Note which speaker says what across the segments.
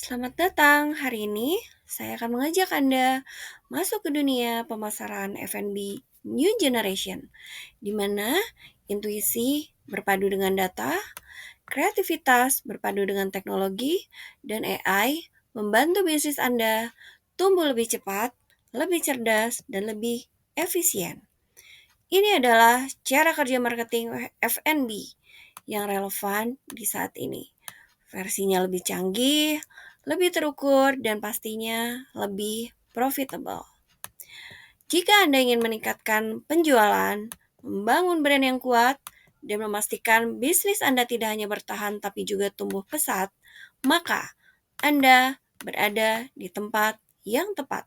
Speaker 1: Selamat datang. Hari ini saya akan mengajak Anda masuk ke dunia pemasaran F&B New Generation, di mana intuisi berpadu dengan data, kreativitas berpadu dengan teknologi, dan AI membantu bisnis Anda tumbuh lebih cepat, lebih cerdas, dan lebih efisien. Ini adalah cara kerja marketing F&B yang relevan di saat ini. Versinya lebih canggih, lebih terukur, dan pastinya lebih profitable. Jika Anda ingin meningkatkan penjualan, membangun brand yang kuat, dan memastikan bisnis Anda tidak hanya bertahan tapi juga tumbuh pesat, maka Anda berada di tempat yang tepat.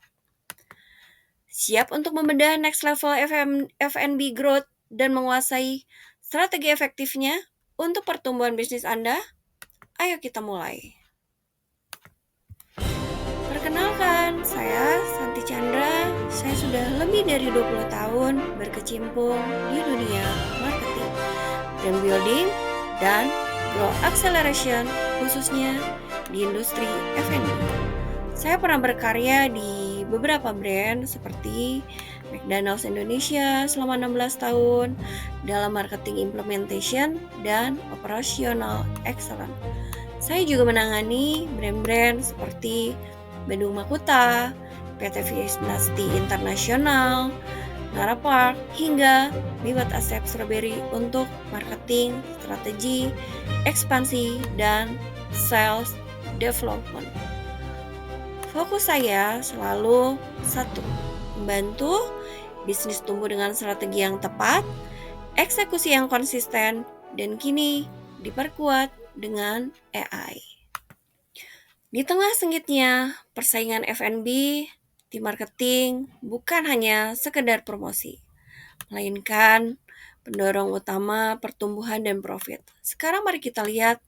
Speaker 1: Siap untuk membedah next level F&B growth dan menguasai strategi efektifnya untuk pertumbuhan bisnis Anda? Ayo kita mulai. Perkenalkan, saya Santi Chandra. Saya sudah lebih dari 20 tahun berkecimpung di dunia marketing dan building dan growth acceleration, khususnya di industri F&B. Saya pernah berkarya di beberapa brand seperti McDonald's Indonesia selama 16 tahun dalam marketing implementation dan operational excellence. Saya juga menangani brand-brand seperti Bandung Makuta, PT Visnasti Internasional, Nara Park, hingga Liwat Asep Strawberry untuk marketing, strategi, ekspansi, dan sales development. Fokus saya selalu satu, membantu bisnis tumbuh dengan strategi yang tepat, eksekusi yang konsisten, dan kini diperkuat dengan AI. Di tengah sengitnya persaingan F&B, di marketing bukan hanya sekedar promosi, melainkan pendorong utama pertumbuhan dan profit. Sekarang mari kita lihat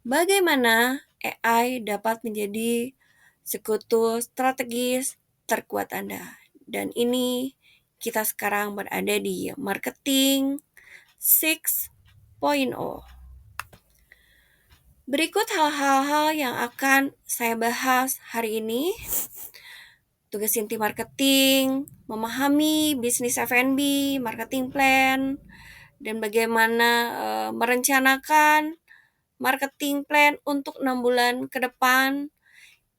Speaker 1: bagaimana AI dapat menjadi sekutu strategis terkuat Anda. Dan ini kita sekarang berada di marketing 6.0. Berikut hal-hal yang akan saya bahas hari ini. Tugas inti marketing, memahami bisnis F&B, marketing plan, dan bagaimana merencanakan marketing plan untuk 6 bulan ke depan,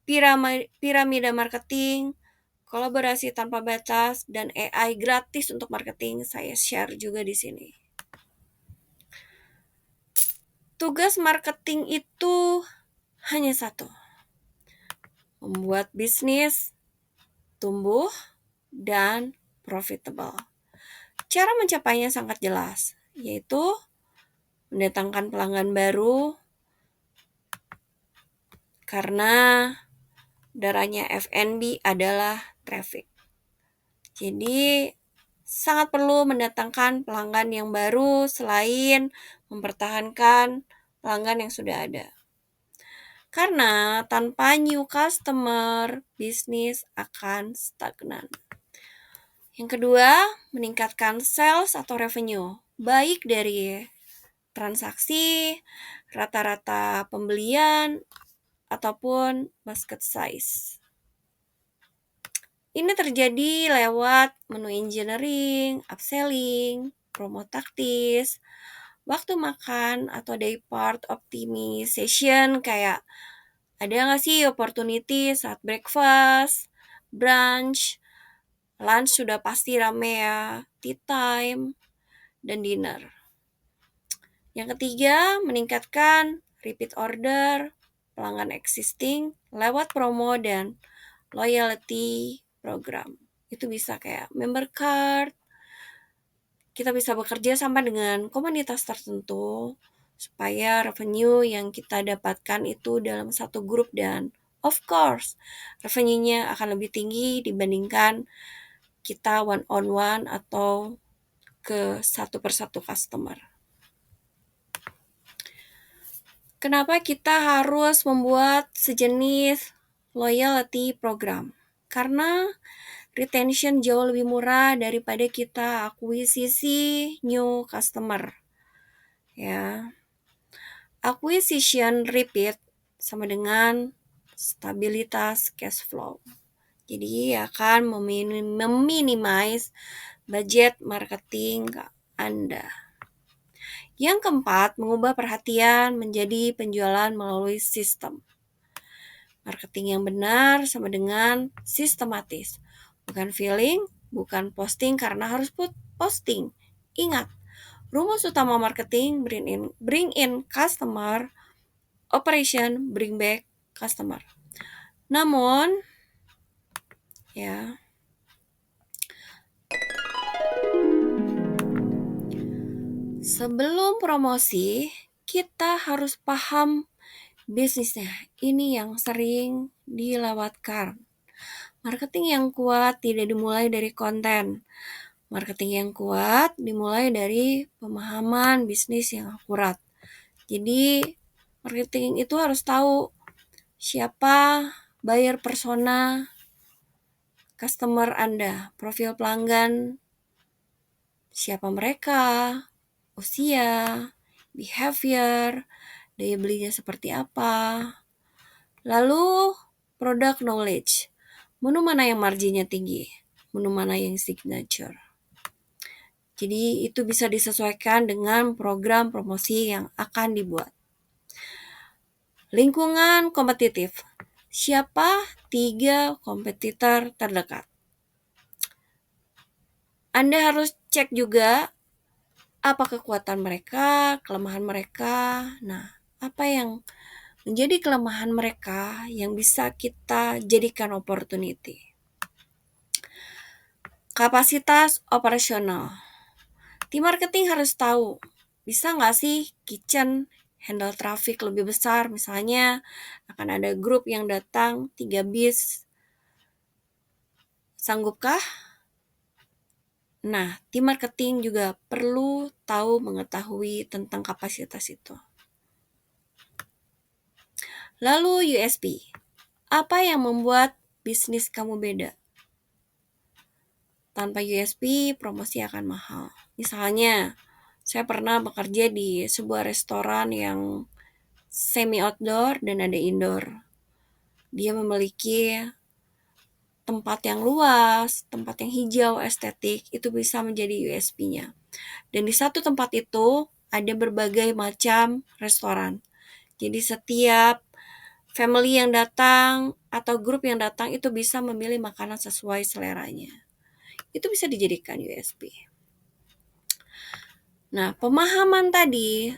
Speaker 1: piramida marketing, kolaborasi tanpa batas, dan AI gratis untuk marketing saya share juga di sini. Tugas marketing itu hanya satu, membuat bisnis tumbuh dan profitable. Cara mencapainya sangat jelas, yaitu mendatangkan pelanggan baru karena darahnya F&B adalah traffic. Jadi sangat perlu mendatangkan pelanggan yang baru selain mempertahankan pelanggan yang sudah ada. Karena tanpa new customer, bisnis akan stagnan. Yang kedua, meningkatkan sales atau revenue, baik dari transaksi, rata-rata pembelian, ataupun basket size. Ini terjadi lewat menu engineering, upselling, promo taktis, waktu makan atau day part optimization, kayak ada nggak sih opportunity saat breakfast, brunch, lunch sudah pasti rame ya, tea time, dan dinner. Yang ketiga, meningkatkan repeat order, pelanggan existing lewat promo dan loyalty program. Itu bisa kayak member card. Kita bisa bekerja sama dengan komunitas tertentu supaya revenue yang kita dapatkan itu dalam satu grup, dan of course revenue-nya akan lebih tinggi dibandingkan kita one on one atau ke satu persatu customer. Kenapa kita harus membuat sejenis loyalty program? Karena retention jauh lebih murah daripada kita akuisisi new customer. Ya. Acquisition repeat sama dengan stabilitas cash flow. Jadi akan meminimize budget marketing Anda. Yang keempat, mengubah perhatian menjadi penjualan melalui sistem. Marketing yang benar sama dengan sistematis. Bukan feeling, bukan posting karena harus posting. Ingat, rumus utama marketing bring in customer, operation bring back customer. Namun, ya, sebelum promosi, kita harus paham bisnisnya. Ini yang sering dilewatkan. Marketing yang kuat tidak dimulai dari konten. Marketing yang kuat dimulai dari pemahaman bisnis yang akurat. Jadi, marketing itu harus tahu siapa buyer persona customer Anda, profil pelanggan, siapa mereka, usia, behavior, daya belinya seperti apa. Lalu, product knowledge. Menu mana yang marginnya tinggi, menu mana yang signature. Jadi itu bisa disesuaikan dengan program promosi yang akan dibuat. Lingkungan kompetitif. Siapa 3 kompetitor terdekat? Anda harus cek juga apa kekuatan mereka, kelemahan mereka. Nah, apa yang menjadi kelemahan mereka yang bisa kita jadikan opportunity. Kapasitas operasional. Tim marketing harus tahu, bisa nggak sih kitchen handle traffic lebih besar, misalnya akan ada grup yang datang 3 bis. Sanggupkah? Nah, tim marketing juga perlu tahu mengetahui tentang kapasitas itu. Lalu USP. Apa yang membuat bisnis kamu beda? Tanpa USP, promosi akan mahal. Misalnya, saya pernah bekerja di sebuah restoran yang semi outdoor dan ada indoor. Dia memiliki tempat yang luas, tempat yang hijau, estetik, itu bisa menjadi USP-nya. Dan di satu tempat itu ada berbagai macam restoran. Jadi setiap family yang datang atau grup yang datang itu bisa memilih makanan sesuai seleranya. Itu bisa dijadikan USP. Nah, pemahaman tadi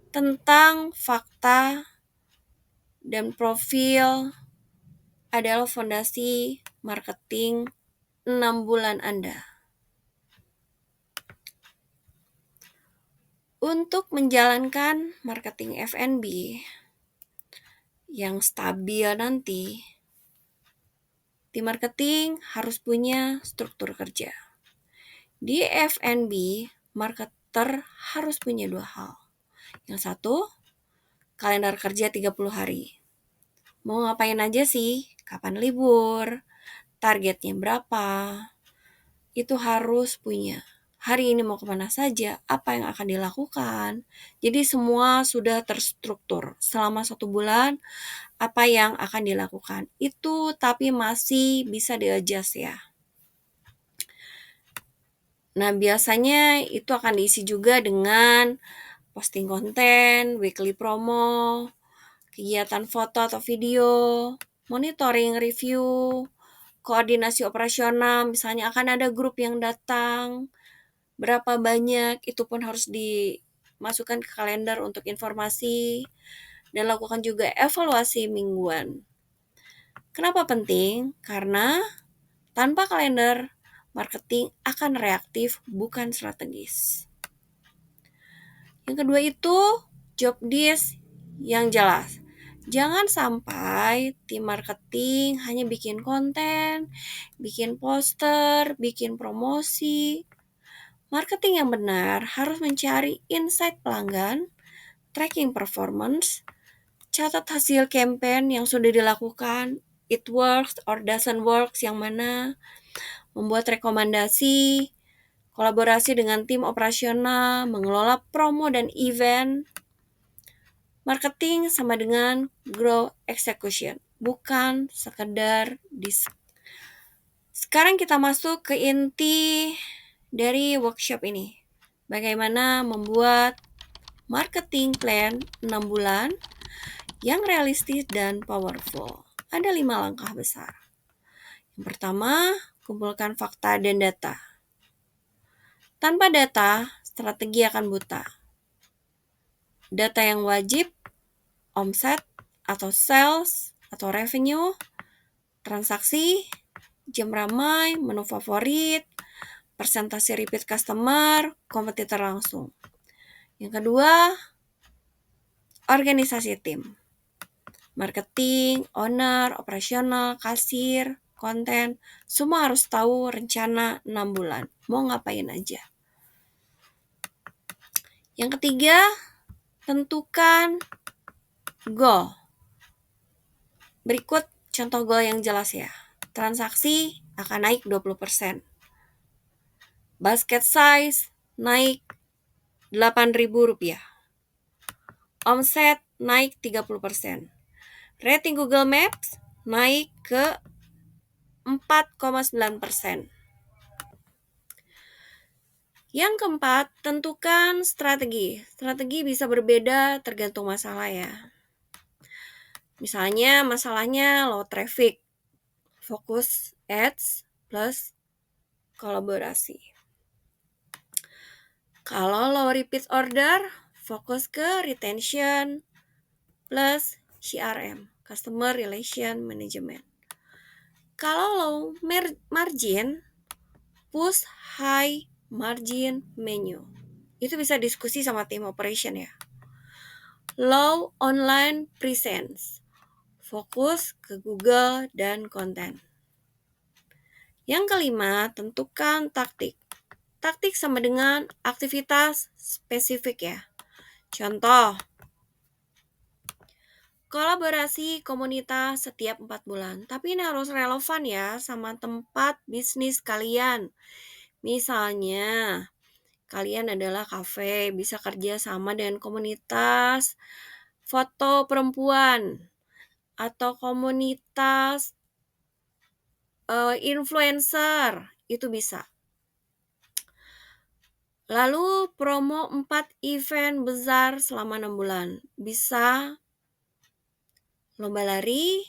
Speaker 1: tentang fakta dan profil adalah fondasi marketing 6 bulan Anda. Untuk menjalankan marketing F&B yang stabil nanti, tim marketing harus punya struktur kerja. Di F&B, marketer harus punya 2 hal. Yang satu, kalender kerja 30 hari. Mau ngapain aja sih? Kapan libur? Targetnya berapa? Itu harus punya. Hari ini mau kemana saja, apa yang akan dilakukan. Jadi semua sudah terstruktur. Selama 1 bulan, apa yang akan dilakukan. Itu tapi masih bisa di-adjust ya. Nah, biasanya itu akan diisi juga dengan posting konten, weekly promo, kegiatan foto atau video, monitoring review, koordinasi operasional, misalnya akan ada grup yang datang, berapa banyak, itu pun harus dimasukkan ke kalender untuk informasi, dan lakukan juga evaluasi mingguan. Kenapa penting? Karena tanpa kalender, marketing akan reaktif, bukan strategis. Yang kedua itu, job desk yang jelas. Jangan sampai tim marketing hanya bikin konten, bikin poster, bikin promosi. Marketing yang benar harus mencari insight pelanggan, tracking performance, catat hasil campaign yang sudah dilakukan, it works or doesn't works yang mana, membuat rekomendasi, kolaborasi dengan tim operasional, mengelola promo dan event. Marketing sama dengan grow execution. bukan sekedar Sekarang kita masuk ke inti dari workshop ini. Bagaimana membuat marketing plan 6 bulan yang realistis dan powerful. Ada 5 langkah besar. Yang pertama, kumpulkan fakta dan data. Tanpa data, strategi akan buta. Data yang wajib, omset atau sales atau revenue, transaksi, jam ramai, menu favorit, persentase repeat customer, kompetitor langsung. Yang kedua, organisasi tim. Marketing, owner, operasional, kasir, konten, semua harus tahu rencana 6 bulan. Mau ngapain aja. Yang ketiga, tentukan goal. Berikut contoh goal yang jelas ya. Transaksi akan naik 20%. Basket size naik Rp8.000. Omset naik 30%. Rating Google Maps naik ke 4,9%. Yang keempat, tentukan strategi. Strategi bisa berbeda tergantung masalah ya. Misalnya masalahnya low traffic, fokus ads plus kolaborasi. Kalau low repeat order, fokus ke retention plus CRM, Customer Relation Management. Kalau low margin, push high margin menu. Itu bisa diskusi sama tim operation ya. Low online presence, fokus ke Google dan konten. Yang kelima, tentukan taktik. Taktik sama dengan aktivitas spesifik ya. Contoh, kolaborasi komunitas setiap 4 bulan. Tapi ini harus relevan ya sama tempat bisnis kalian. Misalnya, kalian adalah kafe, bisa kerja sama dengan komunitas foto perempuan atau komunitas influencer, itu bisa. Lalu promo 4 event besar selama 6 bulan. Bisa lomba lari,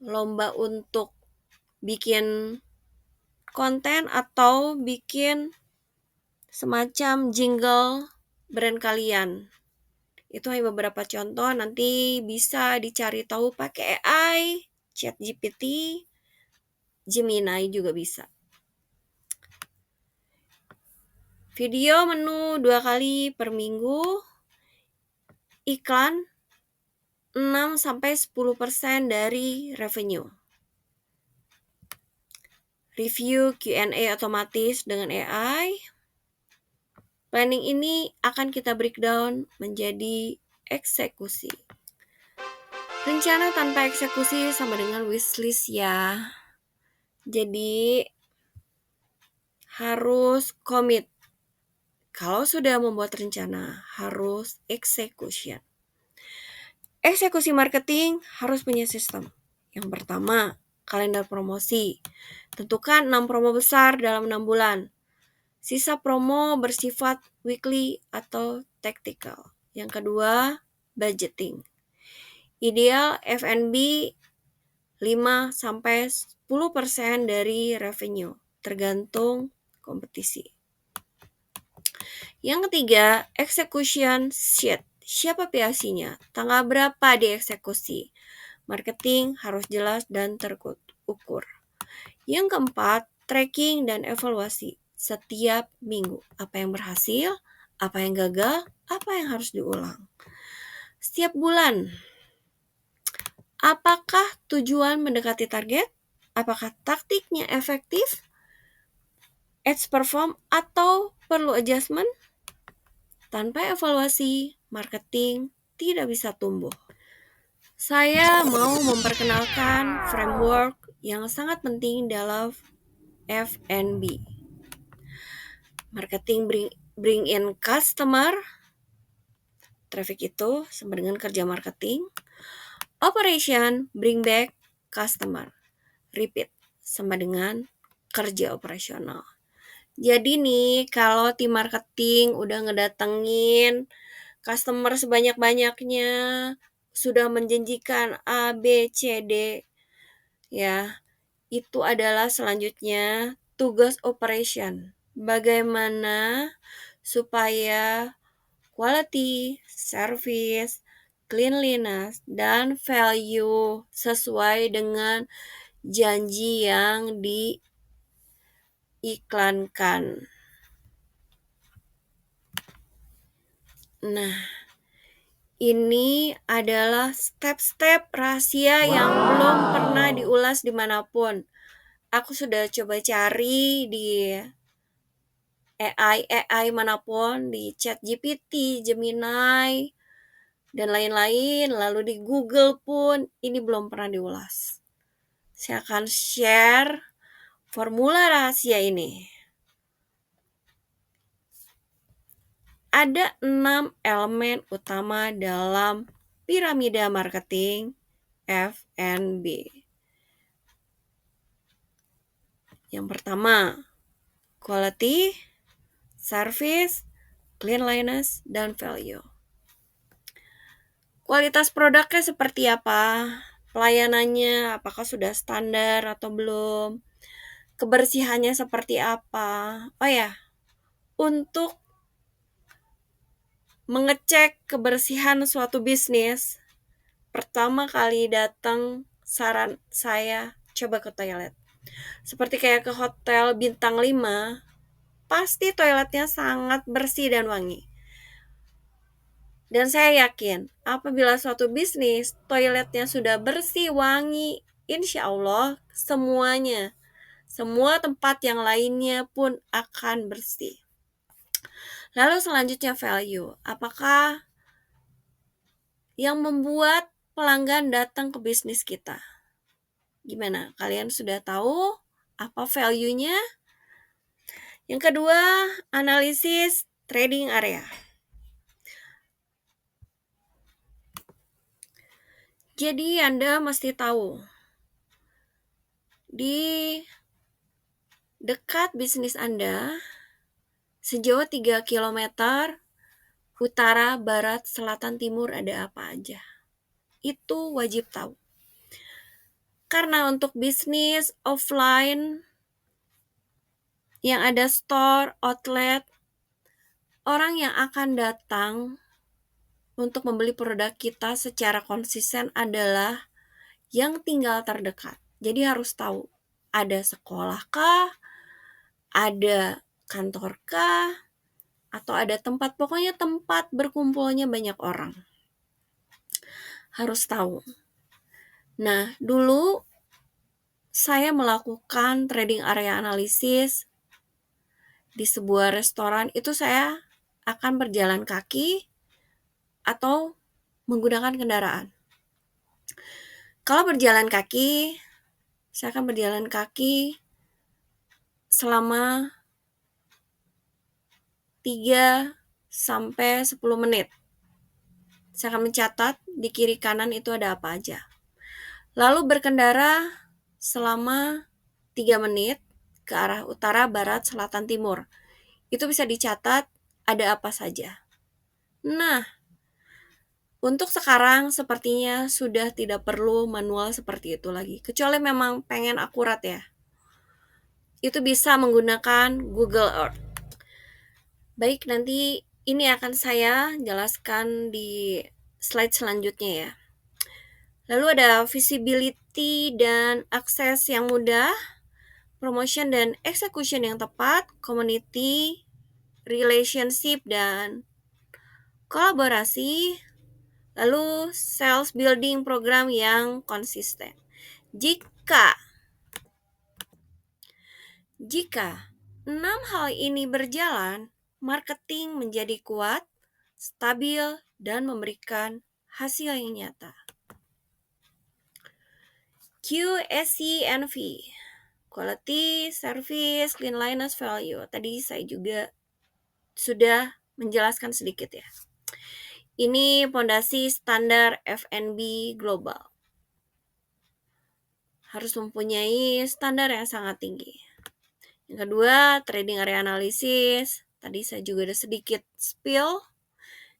Speaker 1: lomba untuk bikin konten atau bikin semacam jingle brand kalian. Itu hanya beberapa contoh, nanti bisa dicari tahu pakai AI, ChatGPT, Gemini juga bisa. Video menu 2 kali per minggu, iklan 6-10% dari revenue. Review Q&A otomatis dengan AI. Planning ini akan kita breakdown menjadi eksekusi. Rencana tanpa eksekusi sama dengan wishlist ya. Jadi harus komit. Kalau sudah membuat rencana, harus execution. Eksekusi marketing harus punya sistem. Yang pertama, kalender promosi. Tentukan 6 promo besar dalam 6 bulan. Sisa promo bersifat weekly atau tactical. Yang kedua, budgeting. Ideal F&B 5-10% dari revenue, tergantung kompetisi. Yang ketiga, execution sheet. Siapa PAC-nya? Tanggal berapa dieksekusi? Marketing harus jelas dan terukur. Yang keempat, tracking dan evaluasi setiap minggu. Apa yang berhasil, apa yang gagal, apa yang harus diulang. Setiap bulan, apakah tujuan mendekati target? Apakah taktiknya efektif? Ads perform atau perlu adjustment? Tanpa evaluasi, marketing tidak bisa tumbuh. Saya mau memperkenalkan framework yang sangat penting dalam F&B. Marketing bring in customer. Traffic itu sama dengan kerja marketing. Operation bring back customer. Repeat sama dengan kerja operasional. Jadi nih, kalau tim marketing udah ngedatengin customer sebanyak-banyaknya, sudah menjanjikan A, B, C, D, ya, itu adalah selanjutnya tugas operation. Bagaimana supaya quality, service, cleanliness, dan value sesuai dengan janji yang diiklankan. Nah, ini adalah step-step rahasia yang belum pernah diulas dimanapun. Aku sudah coba cari di AI manapun, di ChatGPT, Gemini, dan lain-lain, lalu di Google pun, ini belum pernah diulas. Saya akan share formula rahasia ini. Ada 6 elemen utama dalam piramida marketing F&B. Yang pertama, quality, service, cleanliness, dan value. Kualitas produknya seperti apa? Pelayanannya apakah sudah standar atau belum? Kebersihannya seperti apa? Oh ya, untuk mengecek kebersihan suatu bisnis, pertama kali datang saran saya coba ke toilet. Seperti kayak ke hotel bintang 5, pasti toiletnya sangat bersih dan wangi. Dan saya yakin apabila suatu bisnis toiletnya sudah bersih, wangi, insya Allah semuanya, semua tempat yang lainnya pun akan bersih. Lalu selanjutnya value. Apakah yang membuat pelanggan datang ke bisnis kita? Gimana? Kalian sudah tahu apa value-nya? Yang kedua, analisis trading area. Jadi Anda mesti tahu di dekat bisnis Anda sejauh 3 km utara, barat, selatan, timur ada apa aja. Itu wajib tahu. Karena untuk bisnis offline yang ada store, outlet, orang yang akan datang untuk membeli produk kita secara konsisten adalah yang tinggal terdekat. Jadi harus tahu, ada sekolah kah, ada kantor kah, atau ada tempat, pokoknya tempat berkumpulnya banyak orang. Harus tahu. Nah, dulu saya melakukan trading area analisis di sebuah restoran, itu saya akan berjalan kaki atau menggunakan kendaraan. Kalau berjalan kaki, saya akan berjalan kaki selama 3 sampai 10 menit. Saya akan mencatat di kiri kanan itu ada apa aja. Lalu berkendara selama 3 menit ke arah utara, barat, selatan, timur. Itu bisa dicatat ada apa saja. Nah, untuk sekarang sepertinya sudah tidak perlu manual seperti itu lagi. Kecuali memang pengen akurat ya. Itu bisa menggunakan Google Earth. Baik, nanti ini akan saya jelaskan di slide selanjutnya ya. Lalu ada visibility dan akses yang mudah, promotion dan execution yang tepat, community, relationship dan kolaborasi, lalu sales building program yang konsisten. Jika 6 hal ini berjalan, marketing menjadi kuat, stabil, dan memberikan hasil yang nyata. QSCNV, Quality, Service, Cleanliness, Value. Tadi saya juga sudah menjelaskan sedikit ya. Ini pondasi standar F&B global. Harus mempunyai standar yang sangat tinggi. Yang kedua, trading area analysis. Tadi saya juga ada sedikit spill.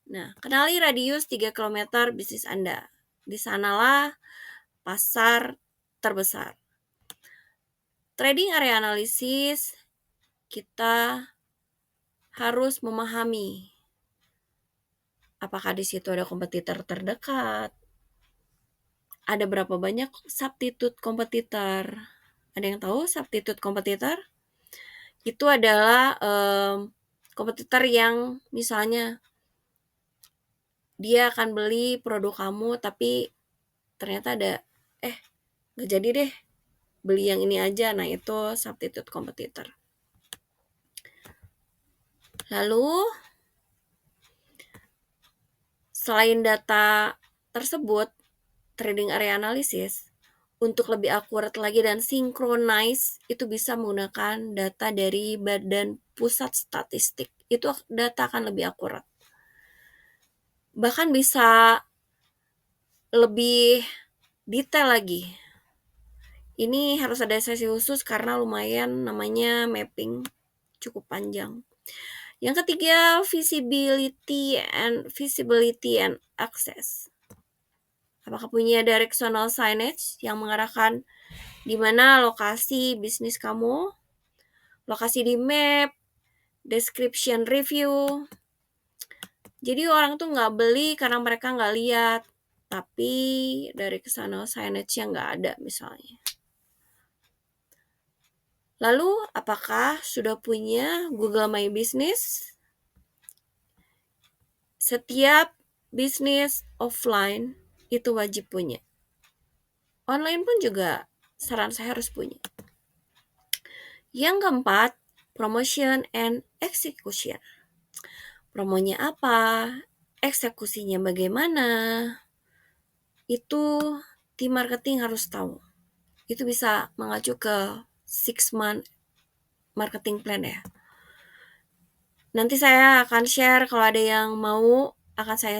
Speaker 1: Nah, kenali radius 3 km bisnis Anda. Di sanalah pasar terbesar. Trading area analysis, kita harus memahami apakah di situ ada kompetitor terdekat, ada berapa banyak substitute kompetitor. Ada yang tahu substitute kompetitor? Itu adalah kompetitor yang misalnya dia akan beli produk kamu tapi ternyata ada nggak jadi deh beli yang ini aja. Nah, itu substitute kompetitor. Lalu selain data tersebut, trading area analysis untuk lebih akurat lagi dan sinkronis itu bisa menggunakan data dari Badan Pusat Statistik. Itu data akan lebih akurat. Bahkan bisa lebih detail lagi. Ini harus ada sesi khusus karena lumayan namanya mapping, cukup panjang. Yang ketiga, visibility and access. Apakah punya directional signage yang mengarahkan di mana lokasi bisnis kamu, lokasi di map, description review. Jadi orang tuh nggak beli karena mereka nggak lihat, tapi directional signage yang nggak ada misalnya. Lalu, apakah sudah punya Google My Business? Setiap bisnis offline itu wajib punya. Online pun juga saran saya harus punya. Yang keempat, promotion and execution. Promonya apa? Eksekusinya bagaimana? Itu tim marketing harus tahu. Itu bisa mengacu ke 6-month marketing plan ya. Nanti saya akan share kalau ada yang mau, akan saya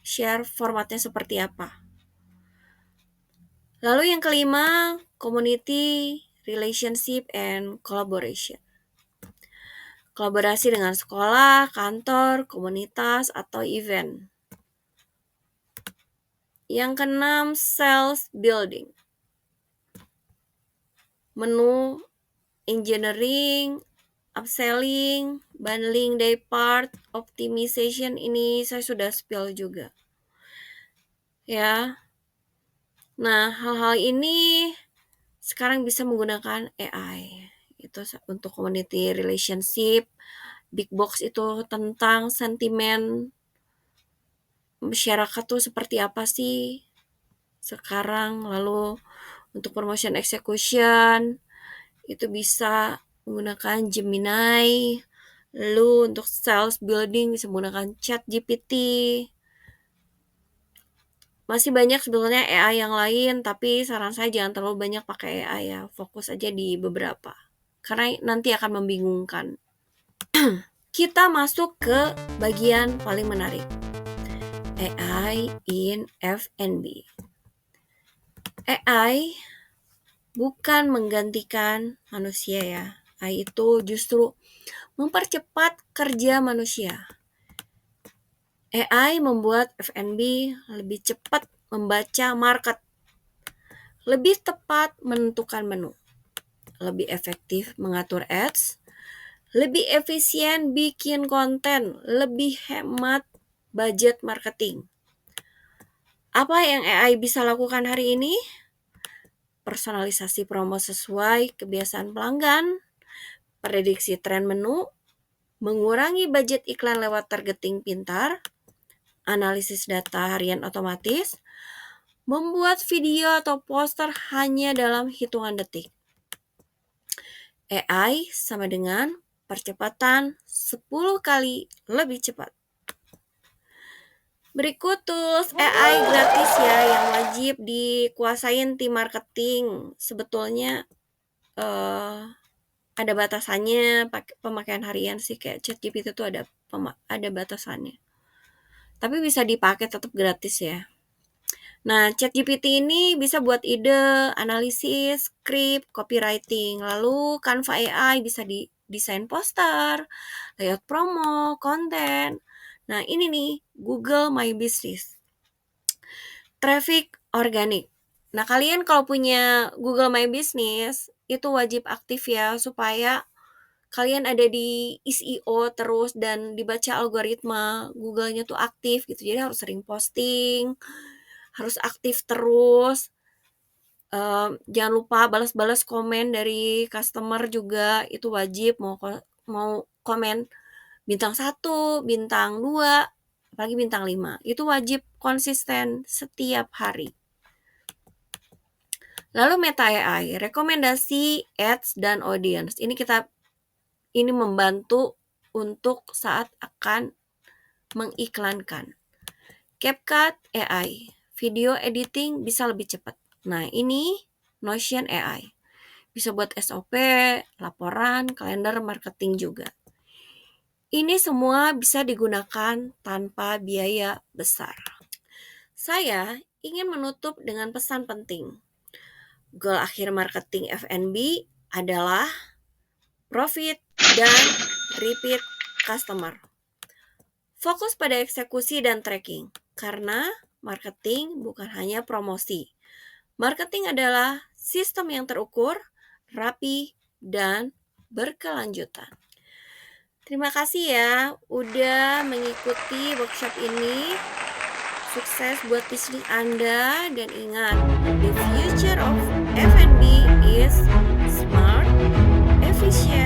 Speaker 1: share formatnya seperti apa. Lalu yang kelima, community relationship and collaboration. Kolaborasi dengan sekolah, kantor, komunitas, atau event. Yang keenam, sales building. Menu engineering, upselling, bundling day part, optimization, ini saya sudah spill juga. Ya. Nah, hal-hal ini sekarang bisa menggunakan AI. Itu untuk community relationship. Big Box itu tentang sentimen masyarakat tuh seperti apa sih sekarang. Lalu untuk promotion execution itu bisa menggunakan Gemini. Lalu untuk sales building bisa menggunakan ChatGPT. Masih banyak sebetulnya AI yang lain, tapi saran saya jangan terlalu banyak pakai AI ya. Fokus aja di beberapa. Karena nanti akan membingungkan. Kita masuk ke bagian paling menarik. AI in F&B. AI bukan menggantikan manusia ya. AI itu justru mempercepat kerja manusia. AI membuat F&B lebih cepat membaca market, lebih tepat menentukan menu, lebih efektif mengatur ads, lebih efisien bikin konten, lebih hemat budget marketing. Apa yang AI bisa lakukan hari ini? Personalisasi promo sesuai kebiasaan pelanggan, prediksi tren menu, mengurangi budget iklan lewat targeting pintar, analisis data harian otomatis, membuat video atau poster hanya dalam hitungan detik. AI sama dengan percepatan 10 kali lebih cepat. Berikut tools AI gratis ya yang wajib dikuasain tim marketing. Sebetulnya ada batasannya, pemakaian harian sih kayak ChatGPT itu ada batasannya. tapi bisa dipakai tetap gratis ya. Nah, ChatGPT ini bisa buat ide, analisis, skrip, copywriting. Lalu Canva AI bisa desain poster, layout promo, konten. Nah, ini nih Google My Business. Traffic organik. Nah, kalian kalau punya Google My Business itu wajib aktif ya supaya kalian ada di SEO terus dan dibaca algoritma Google-nya tuh aktif gitu. Jadi harus sering posting, harus aktif terus. Jangan lupa balas-balas komen dari customer juga, itu wajib. Mau komen bintang 1, bintang 2, apalagi bintang 5, itu wajib konsisten setiap hari. Lalu Meta AI, rekomendasi ads dan audience. Ini membantu untuk saat akan mengiklankan. CapCut AI, video editing bisa lebih cepat. Nah, ini Notion AI. Bisa buat SOP, laporan, kalender marketing juga. Ini semua bisa digunakan tanpa biaya besar. Saya ingin menutup dengan pesan penting. Goal akhir marketing F&B adalah profit dan repeat customer. Fokus pada eksekusi dan tracking, karena marketing bukan hanya promosi. Marketing adalah sistem yang terukur, rapi, dan berkelanjutan. Terima kasih ya udah mengikuti workshop ini. Sukses buat bisnis Anda dan ingat, the future of F&B is smart, efficient,